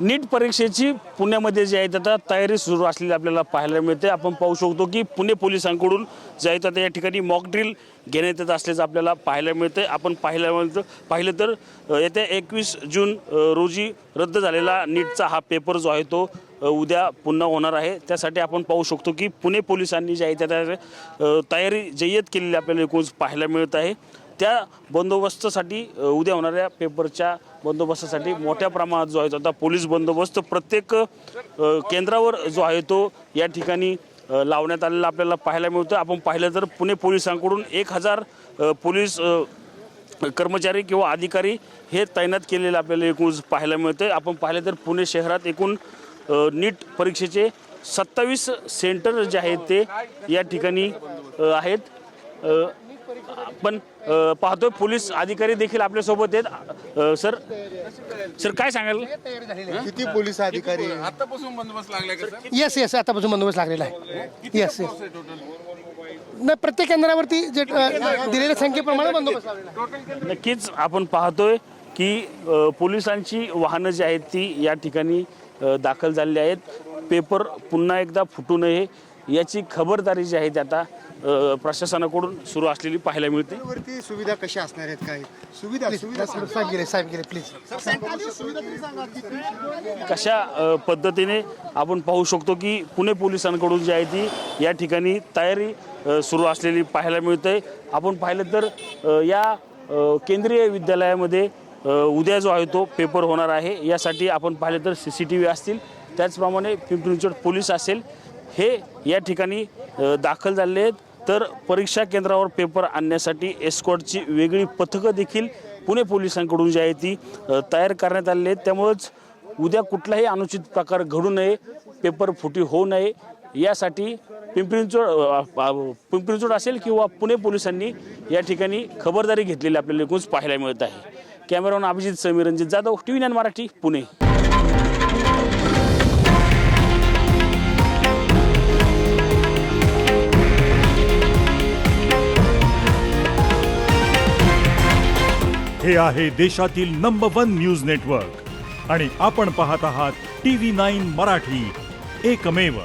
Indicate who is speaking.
Speaker 1: नीट परीक्षेची पुण्यामध्ये जी आहे आता तयारी सुरू असलेली आपल्याला पाहायला मिळते। आपण पाहू शकतो की पुणे पोलिसांकडून जे आहे आता या ठिकाणी मॉक ड्रिल घेण्यात येत असल्याचं आपल्याला पाहायला मिळते। आपण पाहिलं तर येत्या 21 जून रोजी रद्द झालेला नीटचा हा पेपर जो आहे तो उद्या पुन्हा होणार आहे। त्यासाठी आपण पाहू शकतो की पुणे पोलिसांनी जे आहे त्या तयारी जय्यत केलेली आपल्याला एकूण पाहायला मिळत आहे। त्या बंदोबस्तासाठी उद्या होणाऱ्या पेपरच्या बंदोबस्तासाठी मोठ्या प्रमाणात जो आहे आता पोलीस बंदोबस्त प्रत्येक केंद्रावर जो आहे तो या ठिकाणी लावण्यात आलेला आपल्याला पाहायला मिळतं। आपण पाहिलं तर पुणे पोलिसांकडून 1000 पोलीस कर्मचारी किंवा अधिकारी हे तैनात केलेले आपल्याला एकूण पाहायला मिळतं। आपण पाहिलं तर पुणे शहरात एकूण नीट परीक्षेचे 27 सेंटर जे आहेत ते या ठिकाणी आहेत। आपण पाहतोय पोलीस अधिकारी देखील आपल्या सोबत आहेत। सर काय सांगाल,
Speaker 2: किती पोलीस अधिकारी
Speaker 3: आतापासून बंदोबस्त लागलाय का सर?
Speaker 4: येस आतापासून बंदोबस्त लागलेला आहे। येस नाही, प्रत्येक केंद्रावरती जे दिलेल्या संख्येप्रमाणे बंदोबस्त लागलेला आहे।
Speaker 1: नक्कीच आपण पाहतोय की पोलिसांची वाहनं जी आहेत ती या ठिकाणी दाखल झालेली आहेत। पेपर पुन्हा एकदा फुटू नये याची खबरदारी जी आहे ती आता प्रशासनाकडून सुरू असलेली पाहायला मिळते।
Speaker 2: वरती सुविधा कशा असणार आहेत, काय सुविधा
Speaker 4: साहेब गेले प्लीज।
Speaker 1: कशा पद्धतीने आपण पाहू शकतो की पुणे पोलिसांकडून जी आहे ती या ठिकाणी तयारी सुरू असलेली पाहायला मिळते। आपण पाहिलं तर या केंद्रीय विद्यालयामध्ये उद्या जो आहे तो पेपर होणार आहे। यासाठी आपण पाहिलं तर CCTV असतील, त्याचप्रमाणे पिंपरी चिंचवड पोलीस असेल, हे या ठिकाणी दाखल झाले आहेत। तर परीक्षा केंद्रावर पेपर आणण्यासाठी एस्कॉर्टची वेगळी पथकं देखील पुणे पोलिसांकडून जी आहे ती तयार करण्यात आलेली आहेत। त्यामुळेच उद्या कुठलाही अनुचित प्रकार घडू नये, पेपर फुटी होऊ नये यासाठी पिंपरी चिंचवड असेल किंवा पुणे पोलिसांनी या ठिकाणी खबरदारी घेतलेली आपल्याला एकूणच पाहायला मिळत आहे। Cameraman Abhijit Sameer Ranjit Jadhav, TV9 Marathi, Pune.
Speaker 5: हे आहे देशातील नंबर 1 न्यूज नेटवर्क आणि आपण पाहत आहात TV9 मराठी, एकमेव।